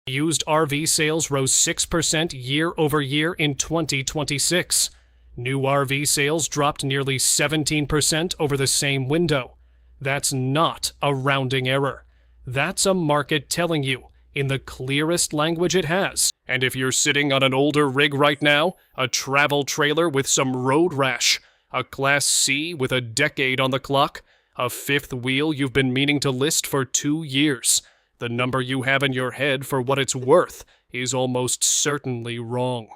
Used RV sales rose 6% year over year in 2026. New RV sales dropped nearly 17% over the same window. That's not a rounding error. That's a market telling you, in the clearest language it has. And if you're sitting on an older rig right now, a travel trailer with some road rash, a Class C with a decade on the clock, a fifth wheel you've been meaning to list for 2 years, the number you have in your head for what it's worth is almost certainly wrong.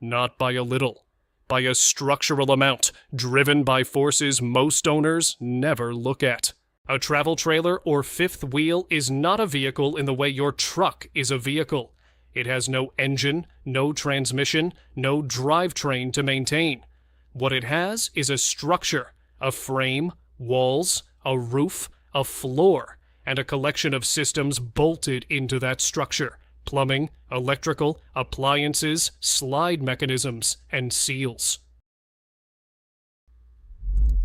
Not by a little. By a structural amount, driven by forces most owners never look at. A travel trailer or fifth wheel is not a vehicle in the way your truck is a vehicle. It has no engine, no transmission, no drivetrain to maintain. What it has is a structure, a frame, walls, a roof, a floor, and a collection of systems bolted into that structure: plumbing, electrical, appliances, slide mechanisms, and seals.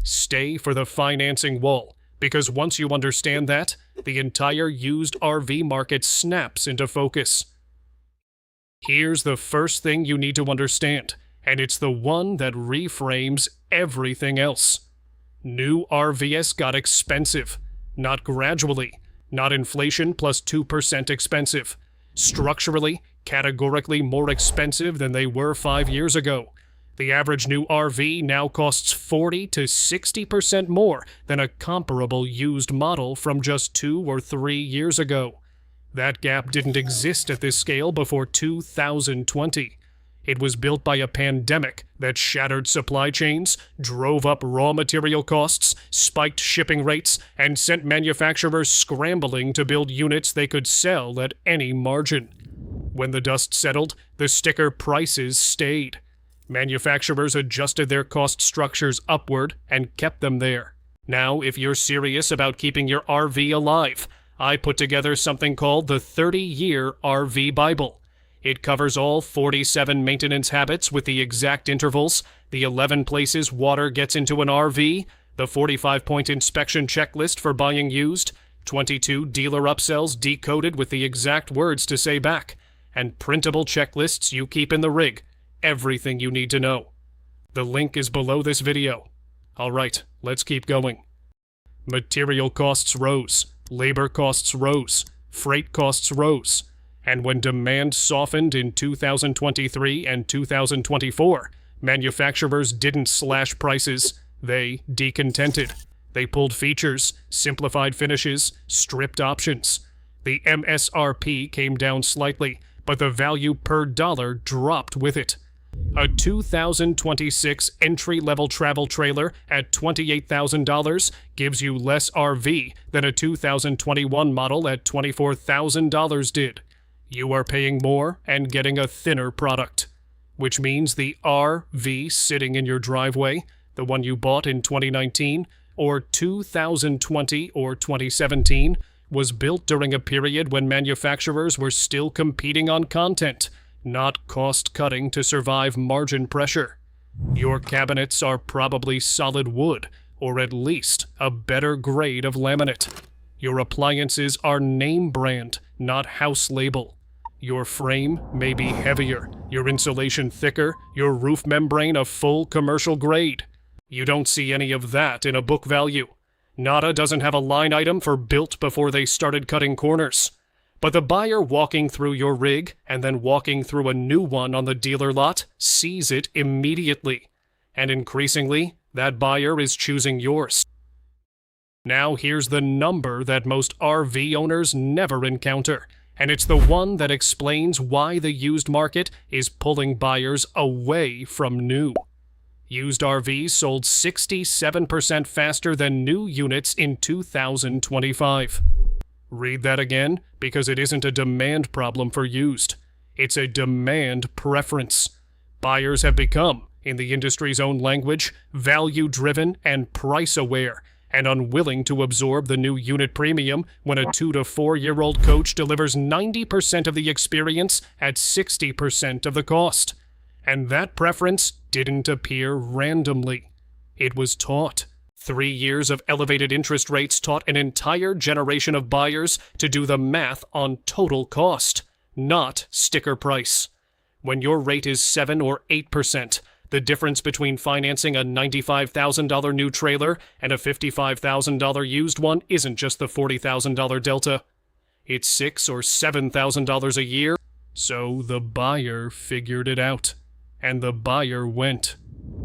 Stay for the financing wall, because once you understand that, the entire used RV market snaps into focus. Here's the first thing you need to understand, and it's the one that reframes everything else. New RVs got expensive. Not gradually, not inflation plus 2% expensive. Structurally, categorically more expensive than they were 5 years ago. The average new RV now costs 40 to 60% more than a comparable used model from just 2 or 3 years ago. That gap didn't exist at this scale before 2020. It was built by a pandemic that shattered supply chains, drove up raw material costs, spiked shipping rates, and sent manufacturers scrambling to build units they could sell at any margin. When the dust settled, the sticker prices stayed. Manufacturers adjusted their cost structures upward and kept them there. Now, if you're serious about keeping your RV alive, I put together something called the 30-Year RV Bible. It covers all 47 maintenance habits with the exact intervals, the 11 places water gets into an RV, the 45-point inspection checklist for buying used, 22 dealer upsells decoded with the exact words to say back, and printable checklists you keep in the rig. Everything you need to know. The link is below this video. Alright, let's keep going. Material costs rose, labor costs rose, freight costs rose. And when demand softened in 2023 and 2024, manufacturers didn't slash prices, they decontented. They pulled features, simplified finishes, stripped options. The MSRP came down slightly, but the value per dollar dropped with it. A 2026 entry-level travel trailer at $28,000 gives you less RV than a 2021 model at $24,000 did. You are paying more and getting a thinner product, which means the RV sitting in your driveway, the one you bought in 2019 or 2020 or 2017, was built during a period when manufacturers were still competing on content, not cost-cutting to survive margin pressure. Your cabinets are probably solid wood, or at least a better grade of laminate. Your appliances are name brand, not house label. Your frame may be heavier, your insulation thicker, your roof membrane a full commercial grade. You don't see any of that in a book value. Nada doesn't have a line item for built before they started cutting corners. But the buyer walking through your rig and then walking through a new one on the dealer lot sees it immediately. And increasingly, that buyer is choosing yours. Now here's the number that most RV owners never encounter, and it's the one that explains why the used market is pulling buyers away from new. Used RVs sold 67% faster than new units in 2025. Read that again, because it isn't a demand problem for used. It's a demand preference. Buyers have become, in the industry's own language, value-driven and price-aware, and unwilling to absorb the new unit premium when a 2 to 4 year old coach delivers 90% of the experience at 60% of the cost. And that preference didn't appear randomly. It was taught. 3 years of elevated interest rates taught an entire generation of buyers to do the math on total cost, not sticker price. When your rate is 7 or 8%, the difference between financing a $95,000 new trailer and a $55,000 used one isn't just the $40,000 delta. It's $6,000 or $7,000 a year. So the buyer figured it out, and the buyer went.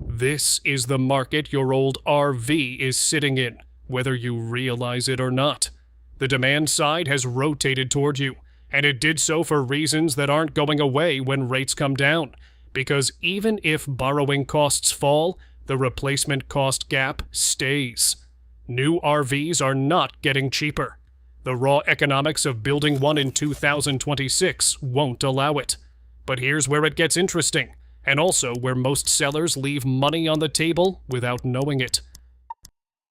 This is the market your old RV is sitting in, whether you realize it or not. The demand side has rotated toward you, and it did so for reasons that aren't going away when rates come down. Because even if borrowing costs fall, the replacement cost gap stays. New RVs are not getting cheaper. The raw economics of building one in 2026 won't allow it. But here's where it gets interesting, and also where most sellers leave money on the table without knowing it.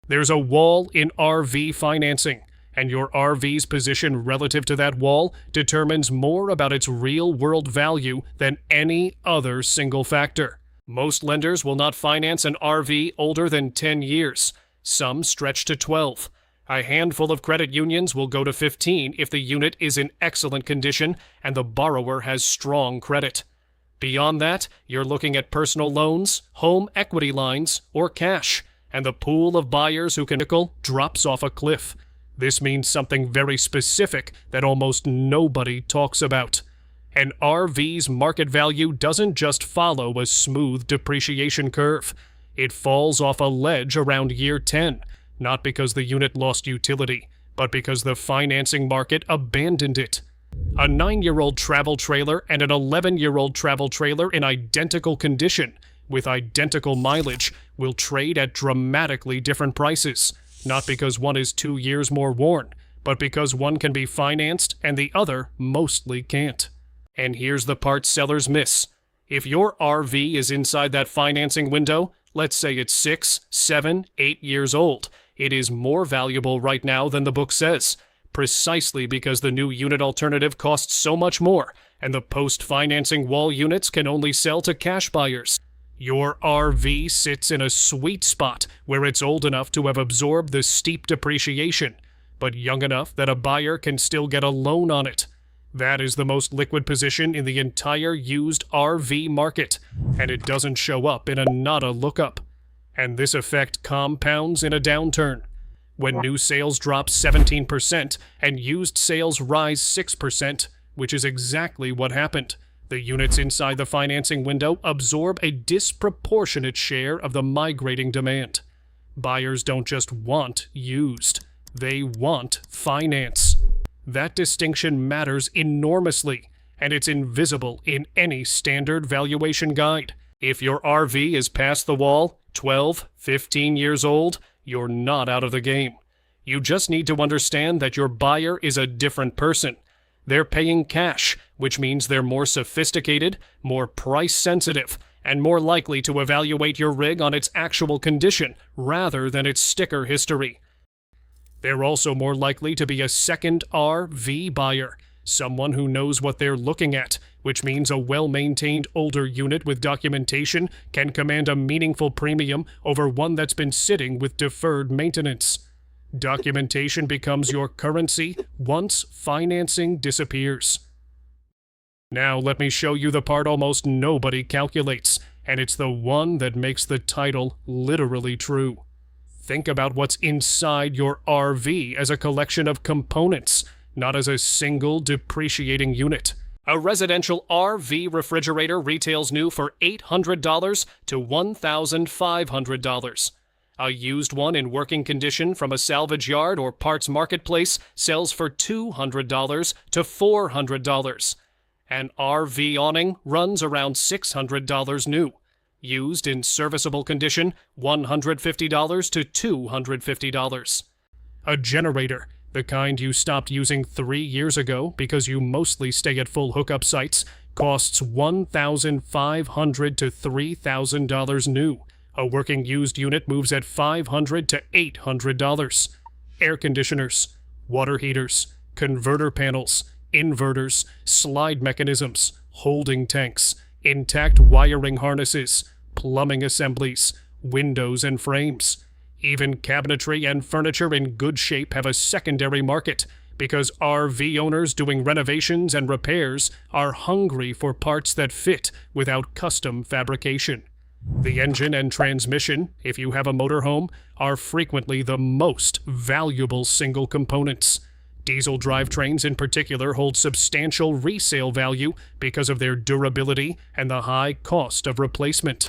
There's a wall in RV financing, and your RV's position relative to that wall determines more about its real-world value than any other single factor. Most lenders will not finance an RV older than 10 years. Some stretch to 12. A handful of credit unions will go to 15 if the unit is in excellent condition and the borrower has strong credit. Beyond that, you're looking at personal loans, home equity lines, or cash, and the pool of buyers who can drops off a cliff. This means something very specific that almost nobody talks about. An RV's market value doesn't just follow a smooth depreciation curve. It falls off a ledge around year 10, not because the unit lost utility, but because the financing market abandoned it. A 9-year-old travel trailer and an 11-year-old travel trailer in identical condition, with identical mileage, will trade at dramatically different prices. Not because one is 2 years more worn, but because one can be financed and the other mostly can't. And here's the part sellers miss. If your RV is inside that financing window, let's say it's 6, 7, 8 years old, it is more valuable right now than the book says, precisely because the new unit alternative costs so much more, and the post-financing wall units can only sell to cash buyers. Your RV sits in a sweet spot where it's old enough to have absorbed the steep depreciation, but young enough that a buyer can still get a loan on it. That is the most liquid position in the entire used RV market, and it doesn't show up in a nada lookup. And this effect compounds in a downturn. When new sales drop 17% and used sales rise 6%, which is exactly what happened. The units inside the financing window absorb a disproportionate share of the migrating demand. Buyers don't just want used, they want finance. That distinction matters enormously, and it's invisible in any standard valuation guide. If your RV is past the wall, 12, 15 years old, you're not out of the game. You just need to understand that your buyer is a different person. They're paying cash, which means they're more sophisticated, more price-sensitive, and more likely to evaluate your rig on its actual condition rather than its sticker history. They're also more likely to be a second RV buyer, someone who knows what they're looking at, which means a well-maintained older unit with documentation can command a meaningful premium over one that's been sitting with deferred maintenance. Documentation becomes your currency once financing disappears. Now let me show you the part almost nobody calculates, and it's the one that makes the title literally true. Think about what's inside your RV as a collection of components, not as a single depreciating unit. A residential RV refrigerator retails new for $800 to $1,500. A used one in working condition from a salvage yard or parts marketplace sells for $200 to $400. An RV awning runs around $600 new. Used in serviceable condition, $150 to $250. A generator, the kind you stopped using 3 years ago because you mostly stay at full hookup sites, costs $1,500 to $3,000 new. A working used unit moves at $500 to $800. Air conditioners, water heaters, converter panels, inverters, slide mechanisms, holding tanks, intact wiring harnesses, plumbing assemblies, windows and frames. Even cabinetry and furniture in good shape have a secondary market because RV owners doing renovations and repairs are hungry for parts that fit without custom fabrication. The engine and transmission, if you have a motorhome, are frequently the most valuable single components. Diesel drivetrains in particular hold substantial resale value because of their durability and the high cost of replacement.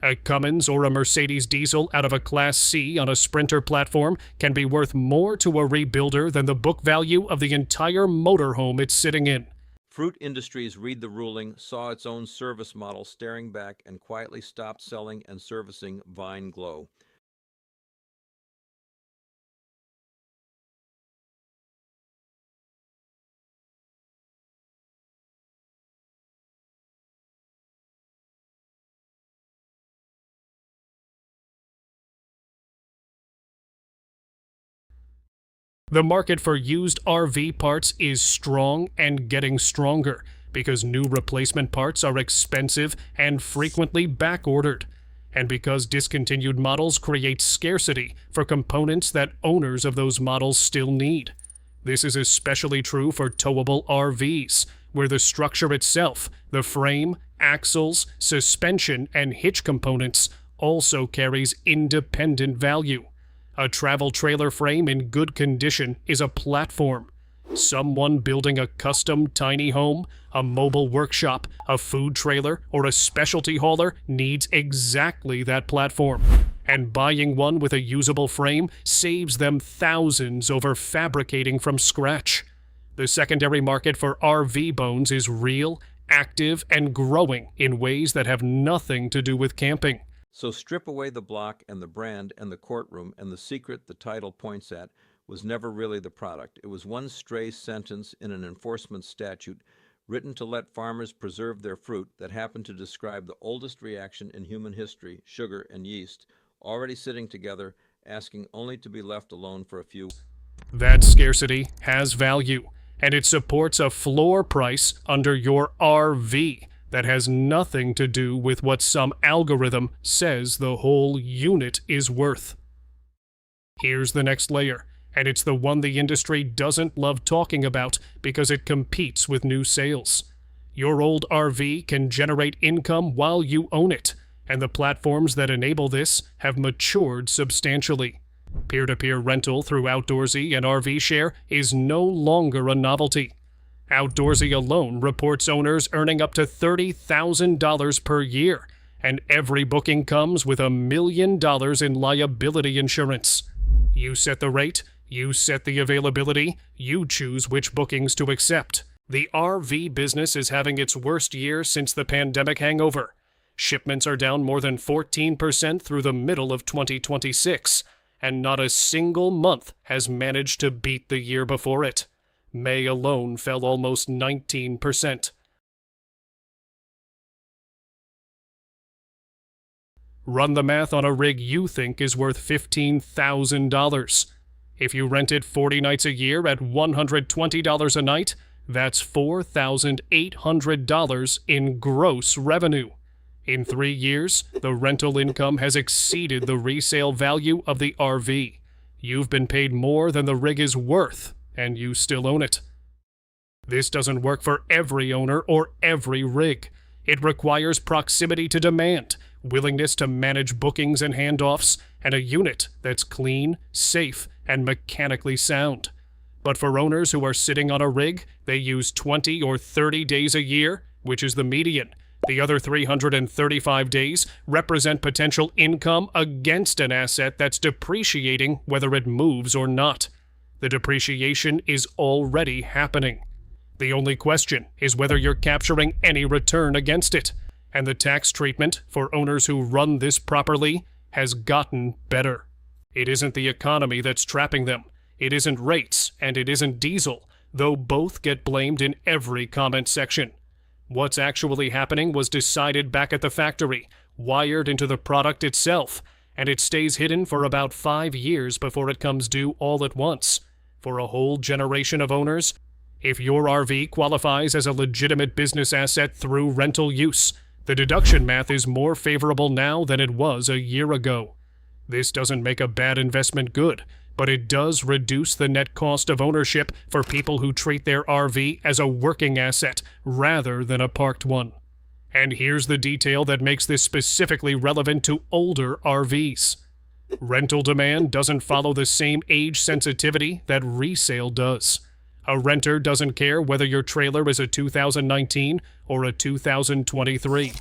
A Cummins or a Mercedes diesel out of a Class C on a Sprinter platform can be worth more to a rebuilder than the book value of the entire motorhome it's sitting in. Fruit Industries read the ruling, saw its own service model staring back, and quietly stopped selling and servicing Vine Glow. The market for used RV parts is strong and getting stronger because new replacement parts are expensive and frequently back-ordered, and because discontinued models create scarcity for components that owners of those models still need. This is especially true for towable RVs, where the structure itself, the frame, axles, suspension, and hitch components also carries independent value. A travel trailer frame in good condition is a platform. Someone building a custom tiny home, a mobile workshop, a food trailer, or a specialty hauler needs exactly that platform. And buying one with a usable frame saves them thousands over fabricating from scratch. The secondary market for RV bones is real, active, and growing in ways that have nothing to do with camping. So strip away the block and the brand and the courtroom, and the secret the title points at was never really the product. It was one stray sentence in an enforcement statute written to let farmers preserve their fruit that happened to describe the oldest reaction in human history, sugar and yeast, already sitting together, asking only to be left alone for a few. That scarcity has value, and it supports a floor price under your RV that has nothing to do with what some algorithm says the whole unit is worth. Here's the next layer, and it's the one the industry doesn't love talking about because it competes with new sales. Your old RV can generate income while you own it, and the platforms that enable this have matured substantially. Peer-to-peer rental through Outdoorsy and RV Share is no longer a novelty. Outdoorsy alone reports owners earning up to $30,000 per year, and every booking comes with $1 million in liability insurance. You set the rate, you set the availability, you choose which bookings to accept. The RV business is having its worst year since the pandemic hangover. Shipments are down more than 14% through the middle of 2026, and not a single month has managed to beat the year before it. May alone fell almost 19%. Run the math on a rig you think is worth $15,000. If you rent it 40 nights a year at $120 a night, that's $4,800 in gross revenue. In 3 years, the rental income has exceeded the resale value of the RV. You've been paid more than the rig is worth, and you still own it. This doesn't work for every owner or every rig. It requires proximity to demand, willingness to manage bookings and handoffs, and a unit that's clean, safe, and mechanically sound. But for owners who are sitting on a rig, they use 20 or 30 days a year, which is the median. The other 335 days represent potential income against an asset that's depreciating whether it moves or not. The depreciation is already happening. The only question is whether you're capturing any return against it, and the tax treatment for owners who run this properly has gotten better. It isn't the economy that's trapping them. It isn't rates, and it isn't diesel, though both get blamed in every comment section. What's actually happening was decided back at the factory, wired into the product itself, and it stays hidden for about 5 years before it comes due all at once. For a whole generation of owners, if your RV qualifies as a legitimate business asset through rental use, the deduction math is more favorable now than it was a year ago. This doesn't make a bad investment good, but it does reduce the net cost of ownership for people who treat their RV as a working asset rather than a parked one. And here's the detail that makes this specifically relevant to older RVs. Rental demand doesn't follow the same age sensitivity that resale does. A renter doesn't care whether your trailer is a 2019 or a 2023.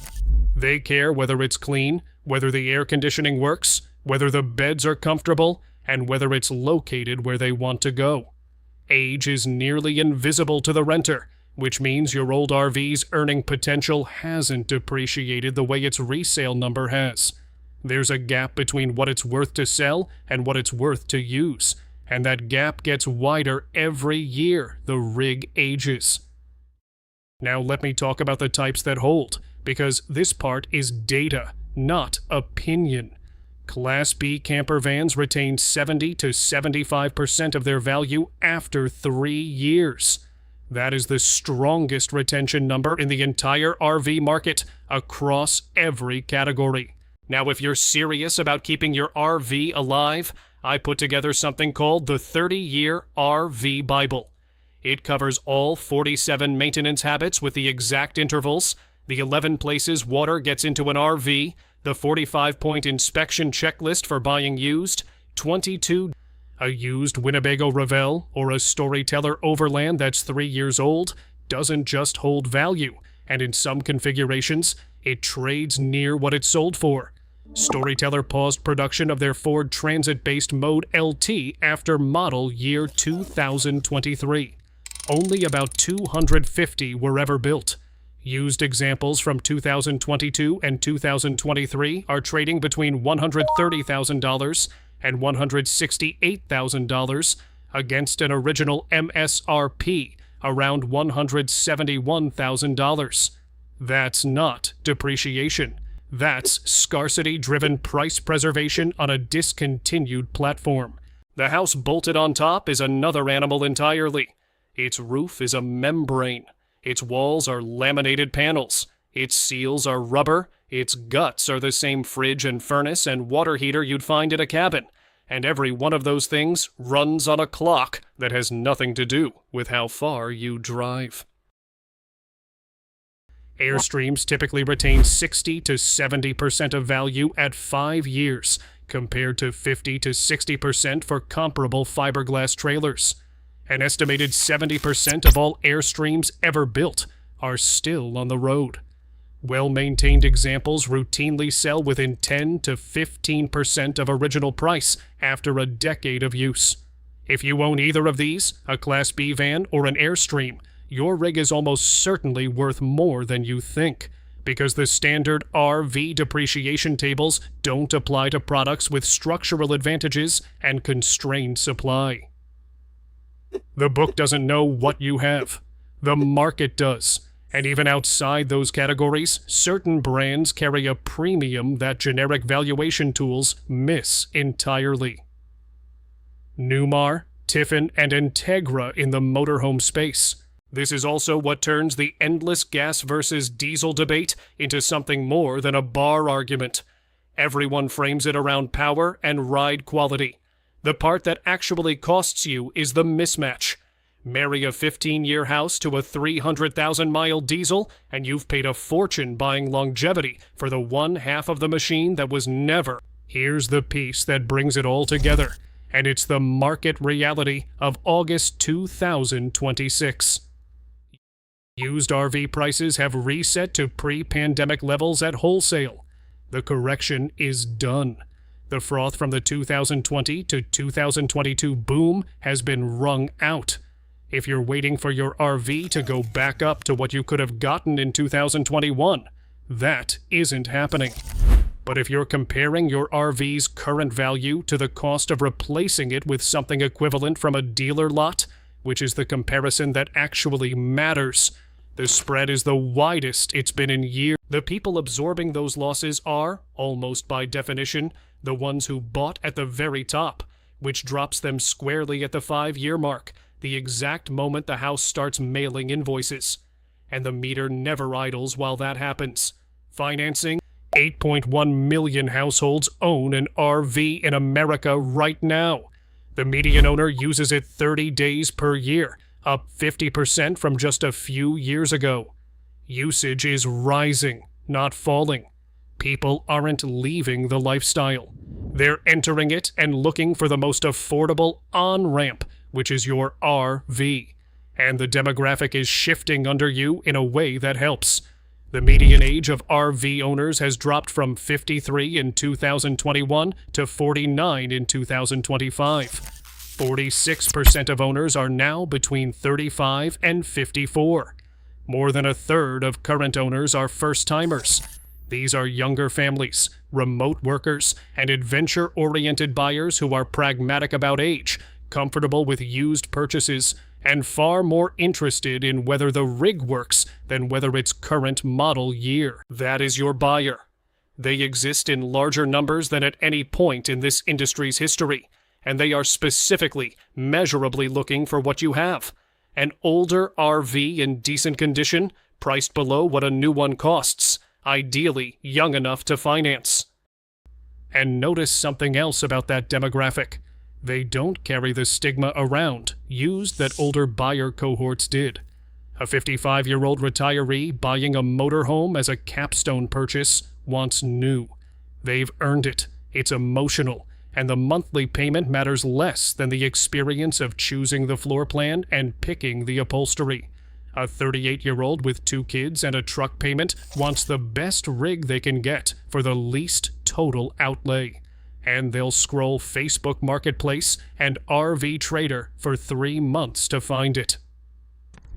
They care whether it's clean, whether the air conditioning works, whether the beds are comfortable, and whether it's located where they want to go. Age is nearly invisible to the renter, which means your old RV's earning potential hasn't depreciated the way its resale number has. There's a gap between what it's worth to sell and what it's worth to use, and that gap gets wider every year the rig ages. Now let me talk about the types that hold, because this part is data, not opinion. Class B camper vans retain 70 to 75% of their value after 3 years. That is the strongest retention number in the entire RV market across every category. Now, if you're serious about keeping your RV alive, I put together something called the 30-Year RV Bible. It covers all 47 maintenance habits with the exact intervals, the 11 places water gets into an RV, the 45-point inspection checklist for buying used, 22 a used Winnebago Revell or a Storyteller Overland that's 3 years old doesn't just hold value, and in some configurations, it trades near what it sold for. Storyteller paused production of their Ford Transit-based Mode LT after model year 2023. Only about 250 were ever built. Used examples from 2022 and 2023 are trading between $130,000 and $168,000 against an original MSRP around $171,000. That's not depreciation. That's scarcity-driven price preservation on a discontinued platform. The house bolted on top is another animal entirely. Its roof is a membrane. Its walls are laminated panels. Its seals are rubber. Its guts are the same fridge and furnace and water heater you'd find in a cabin. And every one of those things runs on a clock that has nothing to do with how far you drive. Airstreams typically retain 60 to 70% of value at 5 years, compared to 50 to 60% for comparable fiberglass trailers. An estimated 70% of all Airstreams ever built are still on the road. Well-maintained examples routinely sell within 10 to 15% of original price after a decade of use. If you own either of these, a Class B van or an Airstream, your rig is almost certainly worth more than you think, because the standard RV depreciation tables don't apply to products with structural advantages and constrained supply. The book doesn't know what you have. The market does. And even outside those categories, certain brands carry a premium that generic valuation tools miss entirely. Newmar, Tiffin, and Integra in the motorhome space. This is also what turns the endless gas versus diesel debate into something more than a bar argument. Everyone frames it around power and ride quality. The part that actually costs you is the mismatch. Marry a 15-year house to a 300,000-mile diesel, and you've paid a fortune buying longevity for the one half of the machine that was never. Here's the piece that brings it all together, and it's the market reality of August 2026. Used RV prices have reset to pre-pandemic levels at wholesale. The correction is done. The froth from the 2020 to 2022 boom has been wrung out. If you're waiting for your RV to go back up to what you could have gotten in 2021, that isn't happening. But if you're comparing your RV's current value to the cost of replacing it with something equivalent from a dealer lot, which is the comparison that actually matters, the spread is the widest it's been in years. The people absorbing those losses are, almost by definition, the ones who bought at the very top, which drops them squarely at the 5-year mark, the exact moment the house starts mailing invoices. And the meter never idles while that happens. Financing: 8.1 million households own an RV in America right now. The median owner uses it 30 days per year, up 50% from just a few years ago. Usage is rising, not falling. People aren't leaving the lifestyle. They're entering it and looking for the most affordable on-ramp, which is your RV. And the demographic is shifting under you in a way that helps. The median age of RV owners has dropped from 53 in 2021 to 49 in 2025. 46% of owners are now between 35 and 54. More than a third of current owners are first-timers. These are younger families, remote workers, and adventure-oriented buyers who are pragmatic about age, comfortable with used purchases, and far more interested in whether the rig works than whether it's current model year. That is your buyer. They exist in larger numbers than at any point in this industry's history, and they are specifically, measurably looking for what you have. An older RV in decent condition, priced below what a new one costs, ideally young enough to finance. And notice something else about that demographic. They don't carry the stigma around, used that older buyer cohorts did. A 55-year-old retiree buying a motorhome as a capstone purchase wants new. They've earned it. It's emotional, and the monthly payment matters less than the experience of choosing the floor plan and picking the upholstery. A 38-year-old with 2 kids and a truck payment wants the best rig they can get for the least total outlay. And they'll scroll Facebook Marketplace and RV Trader for 3 months to find it.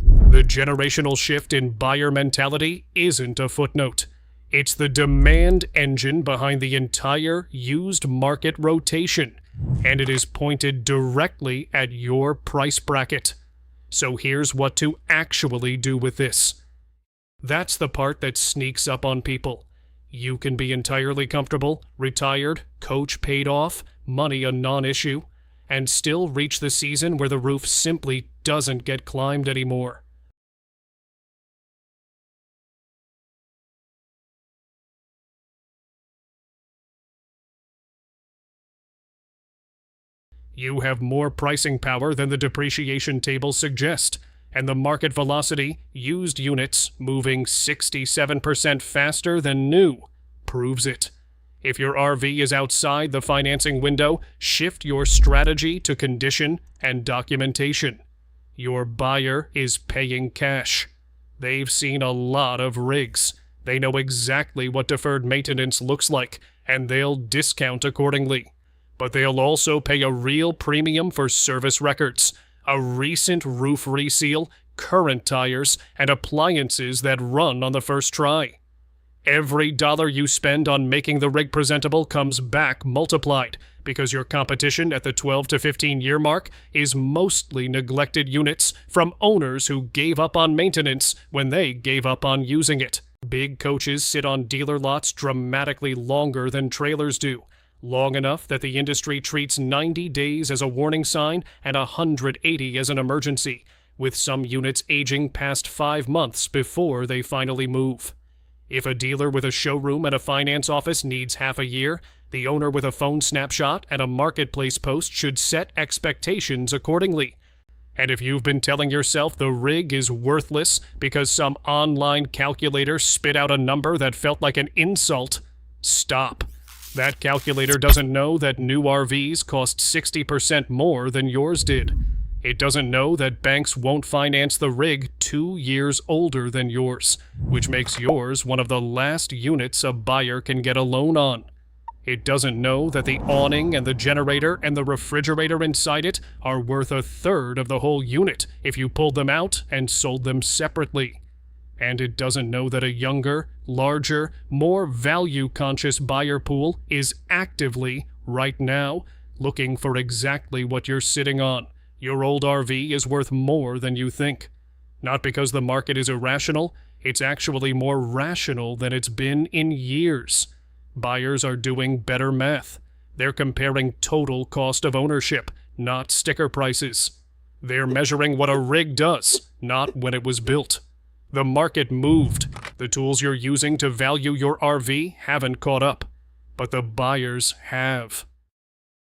The generational shift in buyer mentality isn't a footnote. It's the demand engine behind the entire used market rotation, and it is pointed directly at your price bracket. So here's what to actually do with this. That's the part that sneaks up on people. You can be entirely comfortable, retired, coach paid off, money a non-issue, and still reach the season where the roof simply doesn't get climbed anymore. You have more pricing power than the depreciation tables suggest, and the market velocity, used units moving 67% faster than new, proves it. If your RV is outside the financing window, shift your strategy to condition and documentation. Your buyer is paying cash. They've seen a lot of rigs. They know exactly what deferred maintenance looks like, and they'll discount accordingly. But they'll also pay a real premium for service records, a recent roof reseal, current tires, and appliances that run on the first try. Every dollar you spend on making the rig presentable comes back multiplied, because your competition at the 12 to 15 year mark is mostly neglected units from owners who gave up on maintenance when they gave up on using it. Big coaches sit on dealer lots dramatically longer than trailers do. Long enough that the industry treats 90 days as a warning sign and 180 as an emergency, with some units aging past 5 months before they finally move. If a dealer with a showroom and a finance office needs half a year, the owner with a phone snapshot and a marketplace post should set expectations accordingly. And if you've been telling yourself the rig is worthless because some online calculator spit out a number that felt like an insult, stop. That calculator doesn't know that new RVs cost 60% more than yours did. It doesn't know that banks won't finance the rig 2 years older than yours, which makes yours one of the last units a buyer can get a loan on. It doesn't know that the awning and the generator and the refrigerator inside it are worth a third of the whole unit if you pulled them out and sold them separately. And it doesn't know that a younger, larger, more value-conscious buyer pool is actively, right now, looking for exactly what you're sitting on. Your old RV is worth more than you think. Not because the market is irrational, it's actually more rational than it's been in years. Buyers are doing better math. They're comparing total cost of ownership, not sticker prices. They're measuring what a rig does, not when it was built. The market moved. The tools you're using to value your RV haven't caught up. But the buyers have.